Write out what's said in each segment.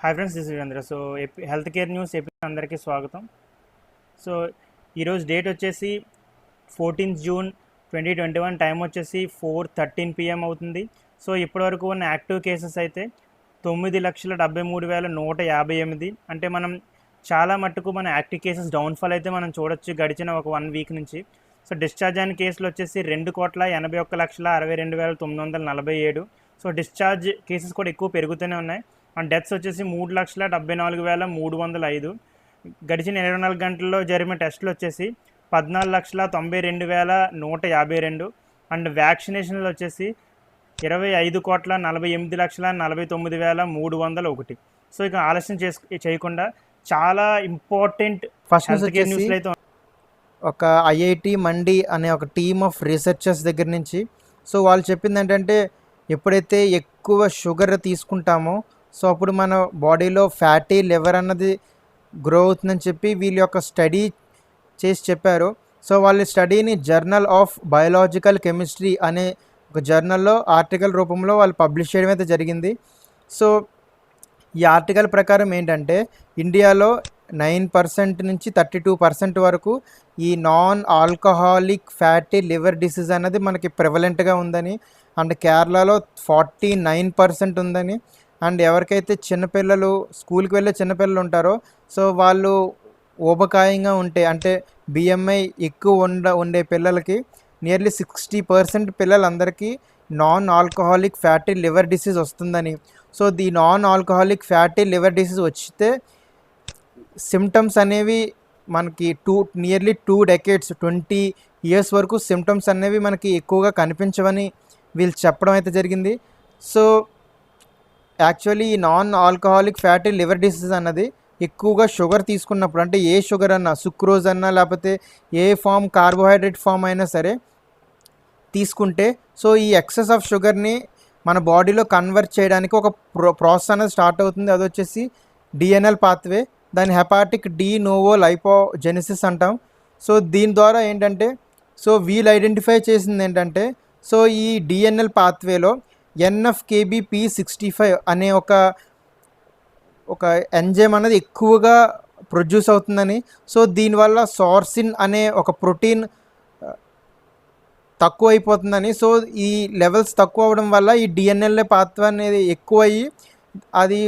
Hi friends, this Virendra. So health care news episode అందరికీ స్వాగతం. So ఈరోజు డేట్ వచ్చేసి 14 జూన్ 2021. టైం వచ్చేసి 4:13 PM అవుతుంది. సో ఇప్పటివరకు ఉన్న యాక్టివ్ కేసెస్ అయితే 9,73,158. అంటే మనం చాలా మట్టుకు మన యాక్టివ్ కేసెస్ డౌన్ఫాల్ అయితే మనం చూడొచ్చు గడిచిన ఒక 1 వీక్ నుంచి. సో డిశ్చార్జ్ అయిన కేసులు వచ్చేసి 2,81,62,947. సో డిశ్చార్జ్ కేసెస్ కూడా ఎక్కువ పెరుగుతూనే ఉన్నాయి. అండ్ డెత్స్ వచ్చేసి 3,74,305. గడిచిన 24 గంటల్లో జరిగిన టెస్టులు వచ్చేసి 14,92,152. అండ్ వ్యాక్సినేషన్లు వచ్చేసి 25,48,49,301. సో ఇక ఆలస్యం చేయకుండా చాలా ఇంపార్టెంట్ ఫస్ట్ హెల్త్ కేర్ వచ్చేసి న్యూస్లో అయితే ఒక ఐఐటి మండి అనే ఒక టీమ్ ఆఫ్ రీసెర్చర్స్ దగ్గర నుంచి సో వాళ్ళు చెప్పింది ఏంటంటే ఎప్పుడైతే ఎక్కువ షుగర్ తీసుకుంటామో సో అప్పుడు మన బాడీలో ఫ్యాటీ లివర్ అన్నది గ్రో అవుతుందని చెప్పి వీళ్ళ యొక్క స్టడీ చేసి చెప్పారు. సో వాళ్ళ స్టడీని జర్నల్ ఆఫ్ బయోలాజికల్ కెమిస్ట్రీ అనే ఒక జర్నల్లో ఆర్టికల్ రూపంలో వాళ్ళు పబ్లిష్ చేయడం అయితే జరిగింది. సో ఈ ఆర్టికల్ ప్రకారం ఏంటంటే ఇండియాలో 9% నుంచి 32% వరకు ఈ non alcoholic fatty liver disease అనేది మనకి ప్రివలెంట్గా ఉందని, అండ్ కేరళలో 49% ఉందని, అండ్ ఎవరికైతే చిన్నపిల్లలు స్కూల్కి వెళ్ళే చిన్నపిల్లలు ఉంటారో సో వాళ్ళు ఊబకాయంగా ఉంటే అంటే బిఎంఐ ఎక్కువ ఉండే పిల్లలకి నియర్లీ 60% పిల్లలందరికీ non alcoholic fatty liver disease వస్తుందని. So the non alcoholic fatty liver disease వచ్చితే సిమ్టమ్స్ అనేవి మనకి నియర్లీ 2 decades 20 years వరకు సిమ్టమ్స్ అనేవి మనకి ఎక్కువగా కనిపించవని వీళ్ళు చెప్పడం అయితే జరిగింది. సో యాక్చువల్లీ ఈ non alcoholic fatty liver disease అన్నది ఎక్కువగా షుగర్ తీసుకున్నప్పుడు, అంటే ఏ షుగర్ అన్నా సుక్రోజ్ అన్నా లేకపోతే ఏ ఫామ్ కార్బోహైడ్రేట్ ఫామ్ అయినా సరే తీసుకుంటే సో ఈ ఎక్సెస్ ఆఫ్ షుగర్ని మన బాడీలో కన్వర్ట్ చేయడానికి ఒక ప్రాసెస్ అనేది స్టార్ట్ అవుతుంది. అది వచ్చేసి డిఎన్ఎల్ పాత్వే, దాని హెపాటిక్ డి నోవో లైపోజెనిసిస్ అంటాం. సో దీని ద్వారా ఏంటంటే సో వీళ్ళు ఐడెంటిఫై చేసింది ఏంటంటే సో ఈ డిఎన్ఎల్ పాత్వేలో NF-κB-P65 అనే ఒక ఎంజైమ్ అనేది ఎక్కువగా ప్రొడ్యూస్ అవుతుందని. సో దీనివల్ల సార్సిన్ అనే ఒక ప్రోటీన్ తక్కువ అయిపోతుందని. సో ఈ లెవెల్స్ తక్కువ అవ్వడం వల్ల ఈ డిఎన్ఎల్ పాత్వ అనేది ఎక్కువ అయ్యి అది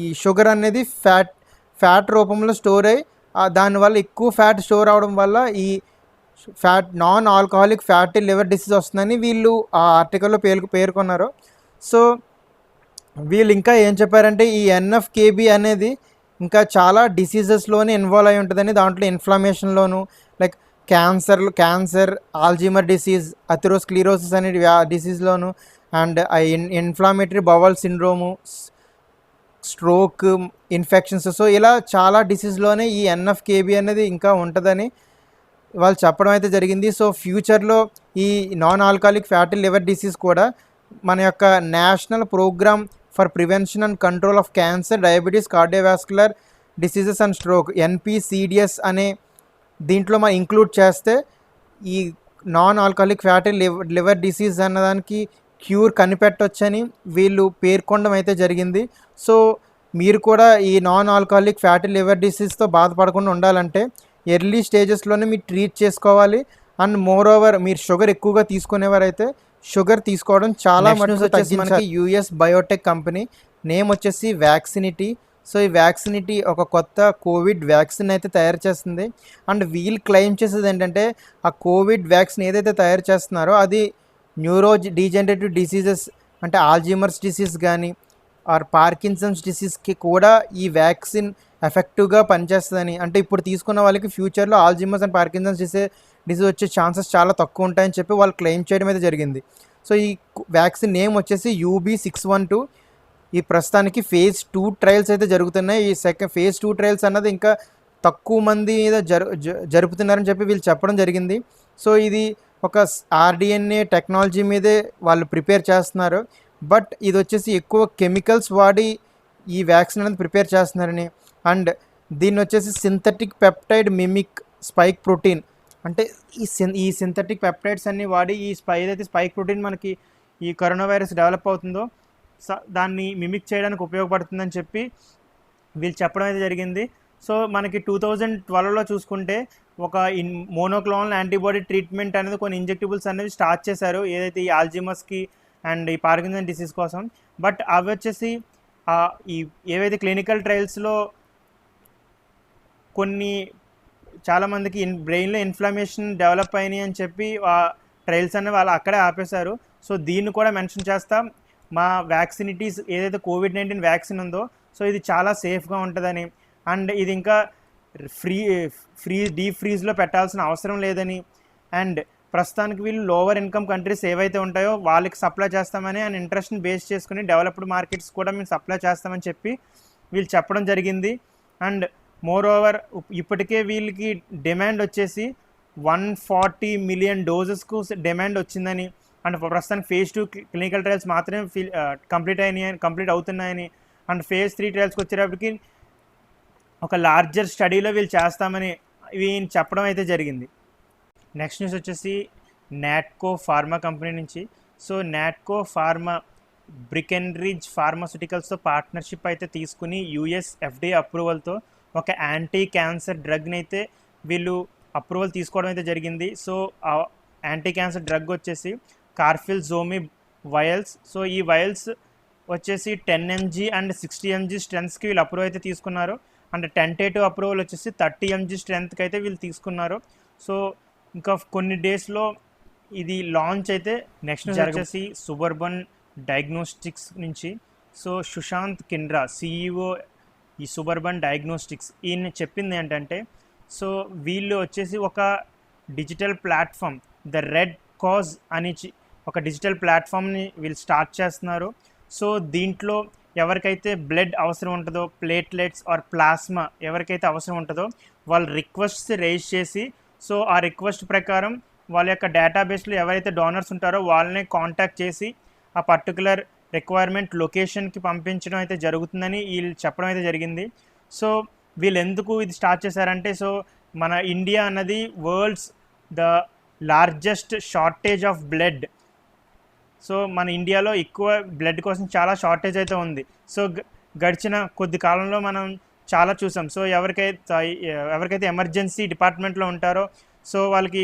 ఈ షుగర్ అనేది ఫ్యాట్ రూపంలో స్టోర్ అయ్యి దానివల్ల ఎక్కువ ఫ్యాట్ స్టోర్ అవడం వల్ల ఈ non alcoholic fatty liver disease వస్తుందని వీళ్ళు ఆ ఆర్టికల్లో పేర్కొన్నారు. సో వీళ్ళు ఇంకా ఏం చెప్పారంటే ఈ NF-κB అనేది ఇంకా చాలా డిసీజెస్లోనే ఇన్వాల్వ్ అయి ఉంటుందని, దాంట్లో ఇన్ఫ్లమేషన్లోను like cancer, Alzheimer disease, atherosclerosis అనే డిసీజ్లోను, and inflammatory bowel syndrome, stroke, infections, so ఇలా చాలా డిసీజ్లోనే ఈ NF-κB అనేది ఇంకా ఉంటుందని వాళ్ళు చెప్పడం అయితే జరిగింది. సో ఫ్యూచర్లో ఈ non alcoholic fatty liver disease కూడా మన యొక్క national program for prevention and control of cancer, diabetes, cardiovascular diseases and stroke NPCDS అనే దీంట్లో మనం ఇంక్లూడ్ చేస్తే ఈ non alcoholic fatty liver disease అన్నదానికి క్యూర్ కనిపెట్టొచ్చని వీళ్ళు పేర్కొనడం అయితే జరిగింది. సో మీరు కూడా ఈ నాన్ ఆల్కహాలిక్ ఫ్యాటీ లివర్ డిసీజ్తో బాధపడకుండా ఉండాలంటే ఎర్లీ స్టేజెస్లోనే మీరు ట్రీట్ చేసుకోవాలి. అండ్ మోర్ ఓవర్ మీరు షుగర్ ఎక్కువగా తీసుకునేవారైతే షుగర్ తీసుకోవడం చాలా మటుకు తగ్గించాలి. మనకి US బయోటెక్ కంపెనీ నేమ్ వచ్చేసి వ్యాక్సినిటీ. సో ఈ వ్యాక్సినిటీ ఒక కొత్త కోవిడ్ వ్యాక్సిన్ అయితే తయారు చేస్తుంది. అండ్ వీళ్ళు క్లెయిమ్ చేసేది ఏంటంటే ఆ కోవిడ్ వ్యాక్సిన్ ఏదైతే తయారు చేస్తున్నారో అది డీజనరేటివ్ డిసీజెస్ అంటే ఆల్జీమర్స్ డిసీజ్ కానీ ఆర్ పార్కిన్సన్స్ డిసీజ్కి కూడా ఈ వ్యాక్సిన్ ఎఫెక్టివ్గా పనిచేస్తుందని, అంటే ఇప్పుడు తీసుకున్న వాళ్ళకి ఫ్యూచర్లో ఆల్జీమర్స్ అండ్ పార్కిన్సన్స్ డిసీజ్ వచ్చే ఛాన్సెస్ చాలా తక్కువ ఉంటాయని చెప్పి వాళ్ళు క్లెయిమ్ చేయడం అయితే జరిగింది. సో ఈ వ్యాక్సిన్ నేమ్ వచ్చేసి UB612. ఈ ప్రస్తుతానికి phase 2 ట్రయల్స్ అయితే జరుగుతున్నాయి. ఈ phase 2 ట్రయల్స్ అన్నది ఇంకా తక్కువ మంది మీద జరుపుతున్నారని చెప్పి వీళ్ళు చెప్పడం జరిగింది. సో ఇది ఒక RDNA టెక్నాలజీ మీదే వాళ్ళు ప్రిపేర్ చేస్తున్నారు. బట్ ఇది వచ్చేసి ఎక్కువ కెమికల్స్ వాడి ఈ వ్యాక్సిన్ అనేది ప్రిపేర్ చేస్తున్నారని, అండ్ దీన్ని వచ్చేసి synthetic peptide mimic spike protein, అంటే ఈ సింథటిక్ పెప్టైడ్స్ అన్ని వాడి ఈ ఏదైతే స్పైక్ ప్రోటీన్ మనకి ఈ కరోనా వైరస్ డెవలప్ అవుతుందో దాన్ని మిమిక్ చేయడానికి ఉపయోగపడుతుందని చెప్పి వీళ్ళు చెప్పడం అయితే జరిగింది. సో మనకి 2012లో చూసుకుంటే ఒక మోనోక్లోనల్ యాంటీబాడీ ట్రీట్మెంట్ అనేది కొన్ని ఇంజెక్టిబుల్స్ అనేవి స్టార్ట్ చేశారు, ఏదైతే ఈ ఆల్జీమస్కి అండ్ ఈ పార్కిన్సన్ డిసీజ్ కోసం. బట్ అవి వచ్చేసి ఈ ఏవైతే క్లినికల్ ట్రయల్స్లో కొన్ని చాలామందికి బ్రెయిన్లో ఇన్ఫ్లమేషన్ డెవలప్ అయినాయి అని చెప్పి ఆ ట్రయల్స్ అనేవి వాళ్ళు అక్కడే ఆపేశారు. సో దీన్ని కూడా మెన్షన్ చేస్తాం, మా వ్యాక్సినిటీస్ ఏదైతే కోవిడ్-19 వ్యాక్సిన్ ఉందో సో ఇది చాలా సేఫ్గా ఉంటుందని, అండ్ ఇది ఇంకా డీప్ ఫ్రీజ్లో పెట్టాల్సిన అవసరం లేదని, అండ్ ప్రస్తుతానికి వీళ్ళు లోవర్ ఇన్కమ్ కంట్రీస్ ఏవైతే ఉంటాయో వాళ్ళకి సప్లై చేస్తామని అండ్ ఇంట్రెస్ట్ని బేస్ చేసుకుని డెవలప్డ్ మార్కెట్స్ కూడా మేము సప్లై చేస్తామని చెప్పి వీళ్ళు చెప్పడం జరిగింది. అండ్ మోర్ ఓవర్ ఇప్పటికే వీళ్ళకి డిమాండ్ వచ్చేసి 140 మిలియన్ డోసెస్కు డిమాండ్ వచ్చిందని, అండ్ ప్రస్తుతానికి phase 2 క్లినికల్ ట్రయల్స్ మాత్రమే కంప్లీట్ అవుతున్నాయని, అండ్ phase 3 ట్రయల్స్కి వచ్చేటప్పటికి ఒక లార్జర్ స్టడీలో వీళ్ళు చేస్తామని వీళ్ళు చెప్పడం అయితే జరిగింది. నెక్స్ట్ న్యూస్ వచ్చేసి నాట్కో ఫార్మా కంపెనీ నుంచి. సో నాట్కో ఫార్మా బ్రికెన్రిడ్జ్ ఫార్మాస్యూటికల్స్తో పార్ట్నర్షిప్ అయితే తీసుకుని యూఎస్ FDA అప్రూవల్తో ఒక యాంటీ క్యాన్సర్ డ్రగ్ని అయితే వీళ్ళు అప్రూవల్ తీసుకోవడం అయితే జరిగింది. సో ఆ యాంటీ క్యాన్సర్ డ్రగ్ వచ్చేసి కార్ఫిల్జోమి వయల్స్. సో ఈ వయల్స్ వచ్చేసి 10 mg అండ్ 60 mg స్ట్రెంత్స్కి వీళ్ళు అప్రూవ్ అయితే తీసుకున్నారు, అండ్ టెంటేటివ్ అప్రూవల్ వచ్చేసి 30 mg స్ట్రెంత్కి అయితే వీళ్ళు తీసుకున్నారు. సో ఇంకా కొన్ని డేస్లో ఇది లాంచ్ అయితే నెక్స్ట్ వచ్చేసి సుబర్బన్ డయాగ్నోస్టిక్స్ నుంచి. సో సుశాంత్ కిండ్రా CEO ఈ సుబర్బన్ డయాగ్నోస్టిక్స్ ఈయన చెప్పింది ఏంటంటే, సో వీళ్ళు వచ్చేసి ఒక digital platform the red cause అని ఒక డిజిటల్ ప్లాట్ఫామ్ని వీళ్ళు స్టార్ట్ చేస్తున్నారు. సో దీంట్లో ఎవరికైతే బ్లడ్ అవసరం ఉంటుందో, ప్లేట్లెట్స్ ఆర్ ప్లాస్మా ఎవరికైతే అవసరం ఉంటుందో వాళ్ళు రిక్వెస్ట్స్ రేజ్ చేసి, సో ఆ రిక్వెస్ట్ ప్రకారం వాళ్ళ యొక్క డేటాబేస్లో ఎవరైతే డోనర్స్ ఉంటారో వాళ్ళని కాంటాక్ట్ చేసి ఆ పర్టికులర్ రిక్వైర్మెంట్ లొకేషన్కి పంపించడం అయితే జరుగుతుందని వీళ్ళు చెప్పడం అయితే జరిగింది. సో వీళ్ళు ఎందుకు ఇది స్టార్ట్ చేశారంటే, సో మన ఇండియా అన్నది world's the largest shortage of blood. So మన ఇండియాలో ఎక్కువ బ్లడ్ కోసం చాలా షార్టేజ్ అయితే ఉంది. సో గడిచిన కొద్ది కాలంలో మనం చాలా చూసాం. సో ఎవరికైతే ఎమర్జెన్సీ డిపార్ట్మెంట్లో ఉంటారో సో వాళ్ళకి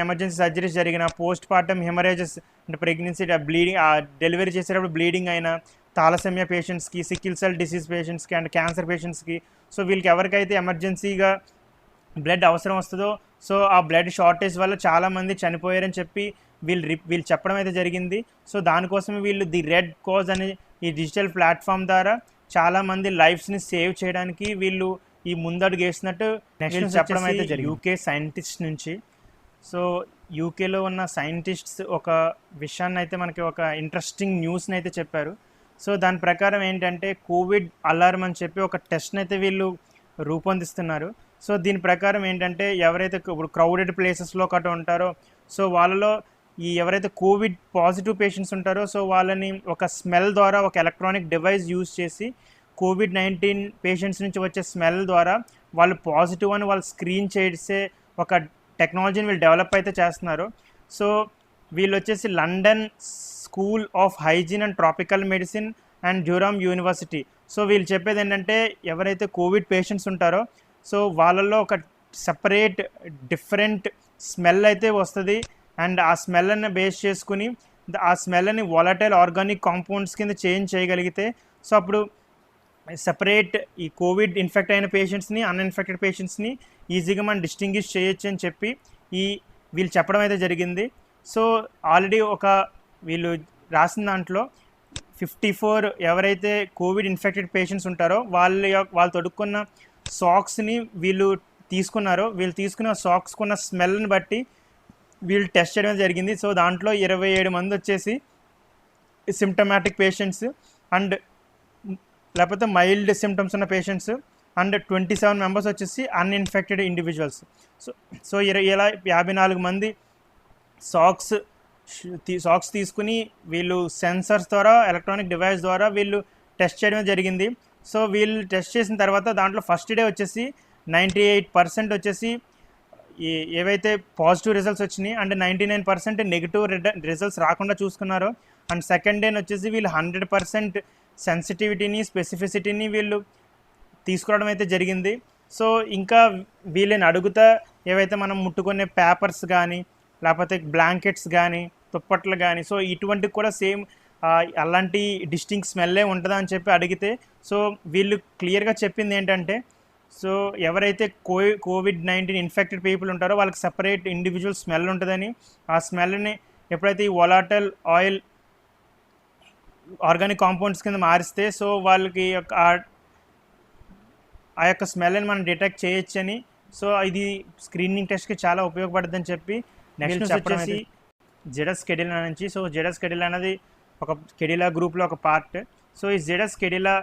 ఎమర్జెన్సీ సర్జరీస్ జరిగిన, పోస్ట్ పార్టమ్ హెమరేజెస్ అంటే ప్రెగ్నెన్సీ బ్లీడింగ్ డెలివరీ చేసేటప్పుడు బ్లీడింగ్ అయిన, థాలసెమియా పేషెంట్స్కి, సికిల్ సెల్ డిసీజ్ పేషెంట్స్కి అండ్ క్యాన్సర్ పేషెంట్స్కి, సో వీళ్ళకి ఎవరికైతే ఎమర్జెన్సీగా బ్లడ్ అవసరం వస్తుందో సో ఆ బ్లడ్ షార్టేజ్ వల్ల చాలామంది చనిపోయారని చెప్పి వీళ్ళు చెప్పడం అయితే జరిగింది. సో దానికోసమే వీళ్ళు ది రెడ్ కాజ్ అనే ఈ డిజిటల్ ప్లాట్ఫామ్ ద్వారా చాలామంది లైఫ్స్ని సేవ్ చేయడానికి వీళ్ళు ఈ ముందడుగు వేసినట్టు నెక్స్ట్ చెప్పడం అయితే జరిగింది. యూకే సైంటిస్ట్ నుంచి. సో యూకేలో ఉన్న సైంటిస్ట్స్ ఒక విషయాన్ని అయితే మనకి ఒక ఇంట్రెస్టింగ్ న్యూస్ని అయితే చెప్పారు. సో దాని ప్రకారం ఏంటంటే కోవిడ్ అలారం అని చెప్పి ఒక టెస్ట్ని అయితే వీళ్ళు రూపొందిస్తున్నారు. సో దీని ప్రకారం ఏంటంటే ఎవరైతే ఇప్పుడు క్రౌడెడ్ ప్లేసెస్లో ఒకటి ఉంటారో సో వాళ్ళలో ఎవరైతే కోవిడ్ పాజిటివ్ పేషెంట్స్ ఉంటారో సో వాళ్ళని ఒక స్మెల్ ద్వారా ఒక ఎలక్ట్రానిక్ డివైస్ యూజ్ చేసి కోవిడ్-19 పేషెంట్స్ నుంచి వచ్చే స్మెల్ ద్వారా వాళ్ళు పాజిటివ్ అని వాళ్ళు స్క్రీన్ చేసే ఒక టెక్నాలజీని వీళ్ళు డెవలప్ అయితే చేస్తున్నారు. సో వీళ్ళు వచ్చేసి London school of hygiene and tropical medicine and Durham university. So వీళ్ళు చెప్పేది ఏంటంటే ఎవరైతే కోవిడ్ పేషెంట్స్ ఉంటారో సో వాళ్ళల్లో ఒక సెపరేట్ డిఫరెంట్ స్మెల్ అయితే వస్తుంది, అండ్ ఆ స్మెల్ని బేస్ చేసుకుని ఆ స్మెల్ని వాలటైల్ ఆర్గానిక్ కాంపౌండ్స్ కింద చేంజ్ చేయగలిగితే సో అప్పుడు సెపరేట్ ఈ కోవిడ్ ఇన్ఫెక్ట్ అయిన పేషెంట్స్ని, అన్ఇన్ఫెక్టెడ్ పేషెంట్స్ని ఈజీగా మనం డిస్టింగ్విష్ చేయొచ్చు అని చెప్పి వీళ్ళు చెప్పడం అయితే జరిగింది. సో ఆల్రెడీ వీళ్ళు రాసిన దాంట్లో 54 ఎవరైతే కోవిడ్ ఇన్ఫెక్టెడ్ పేషెంట్స్ ఉంటారో వాళ్ళు తొడుక్కున్న సాక్స్ని వీళ్ళు తీసుకున్న సాక్స్కున్న స్మెల్ని బట్టి వీళ్ళు టెస్ట్ చేయడం జరిగింది. సో దాంట్లో 27 మంది వచ్చేసి సిమ్టమాటిక్ పేషెంట్స్ అండ్ లేకపోతే మైల్డ్ సిమ్టమ్స్ ఉన్న పేషెంట్స్ అండ్ 27 మెంబర్స్ వచ్చేసి అన్ఇన్ఫెక్టెడ్ ఇండివిజువల్స్. సో 54 మంది సాక్స్ తీసుకుని వీళ్ళు సెన్సర్స్ ద్వారా ఎలక్ట్రానిక్ డివైస్ ద్వారా వీళ్ళు టెస్ట్ చేయడం జరిగింది. సో వీళ్ళు టెస్ట్ చేసిన తర్వాత దాంట్లో ఫస్ట్ డే వచ్చేసి 98% వచ్చేసి ఏవైతే పాజిటివ్ రిజల్ట్స్ వచ్చినాయి అండ్ 99% నెగిటివ్ రిజల్ట్స్ రాకుండా చూసుకున్నారో, అండ్ సెకండ్ డే వచ్చేసి వీళ్ళు 100% సెన్సిటివిటీని స్పెసిఫిసిటీని వీళ్ళు తీసుకురావడం అయితే జరిగింది. సో ఇంకా వీళ్ళని అడుగుతా ఏవైతే మనం ముట్టుకునే పేపర్స్ కానీ లేకపోతే బ్లాంకెట్స్ కానీ దుప్పట్లు కానీ, సో ఇటువంటివి కూడా సేమ్ అలాంటి డిస్టింక్ట్ స్మెల్లే ఉంటుందా అని చెప్పి అడిగితే, సో వీళ్ళు క్లియర్గా చెప్పింది ఏంటంటే, సో ఎవరైతే COVID-19 ఇన్ఫెక్టెడ్ పీపుల్ ఉంటారో వాళ్ళకి సపరేట్ ఇండివిజువల్ స్మెల్ ఉంటుందని, ఆ స్మెల్ని ఎప్పుడైతే ఈ వొలాటైల్ ఆయిల్ ఆర్గానిక్ కాంపౌండ్స్ కింద మారిస్తే, సో వాళ్ళకి ఆ యొక్క స్మెల్ని మనం డిటెక్ట్ చేయొచ్చని, సో ఇది స్క్రీనింగ్ టెస్ట్కి చాలా ఉపయోగపడుతుందని చెప్పి నెక్స్ట్ వచ్చేసి జెడస్ కెడిలా నుంచి. సో జెడస్ కెడిలా అనేది ఒక కెడిలా గ్రూప్లో ఒక పార్ట్. సో ఈ జెడస్ కెడిలా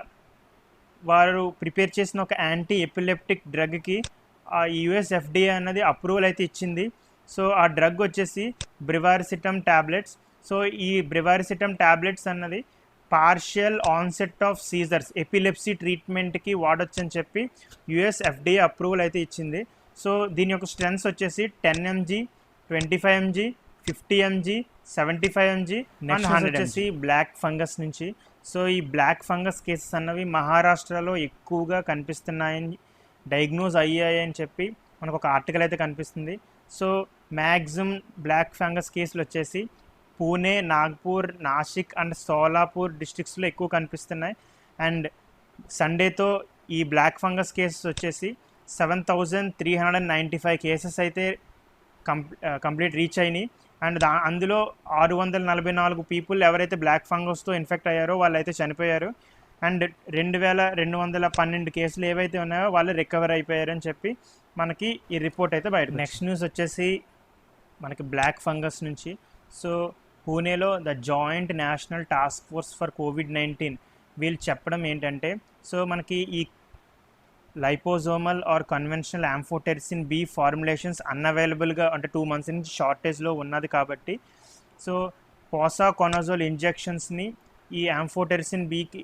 వారు ప్రిపేర్ చేసిన ఒక యాంటీ ఎపిలెప్టిక్ డ్రగ్కి ఆ యుఎస్ FDA అన్నది అప్రూవల్ అయితే ఇచ్చింది. సో ఆ డ్రగ్ వచ్చేసి బ్రివారిసిటమ్ ట్యాబ్లెట్స్. సో ఈ బ్రివారిసిటమ్ ట్యాబ్లెట్స్ అన్నది partial onset of seizures epilepsy ట్రీట్మెంట్కి వాడొచ్చు అని చెప్పి యుఎస్ FDA అప్రూవల్ అయితే ఇచ్చింది. సో దీని యొక్క స్ట్రెంత్స్ వచ్చేసి 10 mg, 25 mg, 50 mg, 75 mg, next వచ్చేసి బ్లాక్ ఫంగస్ నుంచి. సో ఈ బ్లాక్ ఫంగస్ కేసెస్ అన్నవి మహారాష్ట్రలో ఎక్కువగా కనిపిస్తున్నాయని, డయాగ్నోజ్ అయ్యాయని చెప్పి మనకు ఒక ఆర్టికల్ అయితే కనిపిస్తుంది. సో మ్యాక్సిమం బ్లాక్ ఫంగస్ కేసులు వచ్చేసి పూణే, నాగ్పూర్, నాసిక్ అండ్ సోలాపూర్ డిస్ట్రిక్ట్స్లో ఎక్కువ కనిపిస్తున్నాయి. అండ్ సండేతో ఈ బ్లాక్ ఫంగస్ కేసెస్ వచ్చేసి 7,395 కేసెస్ అయితే కంప్లీట్ రీచ్ అయినాయి. అండ్ అందులో 644 పీపుల్ ఎవరైతే బ్లాక్ ఫంగస్తో ఇన్ఫెక్ట్ అయ్యారో వాళ్ళు అయితే చనిపోయారు. అండ్ 2,212 కేసులు ఏవైతే ఉన్నాయో వాళ్ళు రికవర్ అయిపోయారని చెప్పి మనకి ఈ రిపోర్ట్ అయితే బయట. నెక్స్ట్ న్యూస్ వచ్చేసి మనకి బ్లాక్ ఫంగస్ నుంచి. సో పూణేలో the joint national task force for COVID-19 వీళ్ళు చెప్పడం ఏంటంటే, సో మనకి ఈ liposomal or conventional amphotericin B formulations అన్అవైలబుల్గా అంటే 2 months నుంచి షార్టేజ్లో ఉన్నది కాబట్టి, సో పోసాకొనజోల్ ఇంజెక్షన్స్ని ఈ యాంఫోటెరిసిన్ Bకి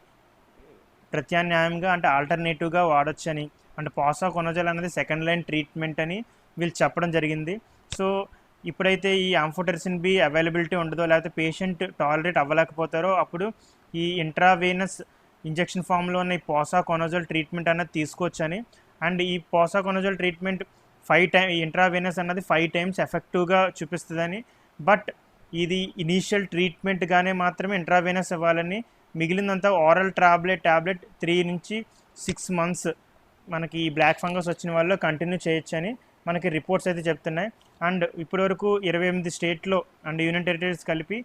ప్రత్యామ్నాయంగా అంటే ఆల్టర్నేటివ్గా వాడొచ్చని, అంటే పోసాకొనజోల్ అనేది సెకండ్ లైన్ ట్రీట్మెంట్ అని వీళ్ళు చెప్పడం జరిగింది. సో ఇప్పుడైతే ఈ యాంఫోటెరిసిన్ B అవైలబిలిటీ ఉండదో, లేకపోతే పేషెంట్ టాలరేట్ అవ్వలేకపోతారో అప్పుడు ఈ ఇంట్రావేనస్ ఇంజెక్షన్ ఫామ్లో ఉన్న ఈ పోసాకొనజోల్ ట్రీట్మెంట్ అన్నది తీసుకోవచ్చని, అండ్ ఈ పోసాకొనజోల్ ట్రీట్మెంట్ 5 times ఇంట్రావేనస్ అన్నది 5 times ఎఫెక్టివ్గా చూపిస్తుందని, బట్ ఇది ఇనీషియల్ ట్రీట్మెంట్గానే మాత్రమే ఇంట్రావేనస్ ఇవ్వాలని, మిగిలినంతా ఓరల్ టాబ్లెట్ 3 నుంచి 6 months మనకి ఈ బ్లాక్ ఫంగస్ వచ్చిన వాళ్ళు కంటిన్యూ చేయొచ్చని మనకి రిపోర్ట్స్ అయితే చెప్తున్నాయి. అండ్ ఇప్పటివరకు 28 స్టేట్లో అండ్ యూనియన్ టెరిటరీస్ కలిపి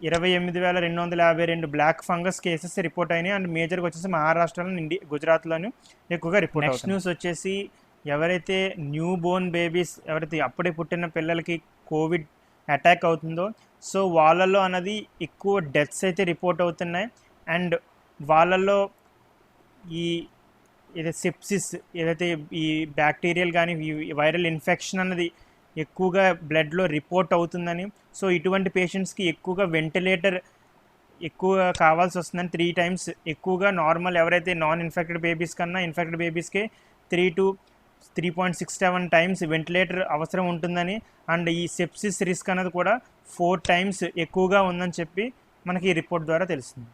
28,252 బ్లాక్ ఫంగస్ కేసెస్ రిపోర్ట్ అయినాయి. అండ్ మేజర్గా వచ్చేసి మహారాష్ట్రలో, గుజరాత్లోనూ ఎక్కువగా రిపోర్ట్. నెక్స్ట్ న్యూస్ వచ్చేసి ఎవరైతే న్యూ బోర్న్ బేబీస్ ఎవరైతే అప్పుడే పుట్టిన పిల్లలకి కోవిడ్ అటాక్ అవుతుందో, సో వాళ్ళల్లో అన్నది ఎక్కువ డెత్స్ అయితే రిపోర్ట్ అవుతున్నాయి. అండ్ వాళ్ళల్లో ఈ ఏదైతే సెప్సిస్ ఏదైతే ఈ బ్యాక్టీరియల్ కానీ వైరల్ ఇన్ఫెక్షన్ అన్నది ఎక్కువగా బ్లడ్లో రిపోర్ట్ అవుతుందని, సో ఇటువంటి పేషెంట్స్కి ఎక్కువగా వెంటిలేటర్ ఎక్కువ కావాల్సి వస్తుందని, 3 times ఎక్కువగా నార్మల్ ఎవరైతే నాన్ ఇన్ఫెక్టెడ్ బేబీస్ కన్నా ఇన్ఫెక్టెడ్ బేబీస్కే 3 to 3.67 times వెంటిలేటర్ అవసరం ఉంటుందని, అండ్ ఈ సెప్సిస్ రిస్క్ అనేది కూడా 4 times ఎక్కువగా ఉందని చెప్పి మనకి ఈ రిపోర్ట్ ద్వారా తెలుస్తుంది.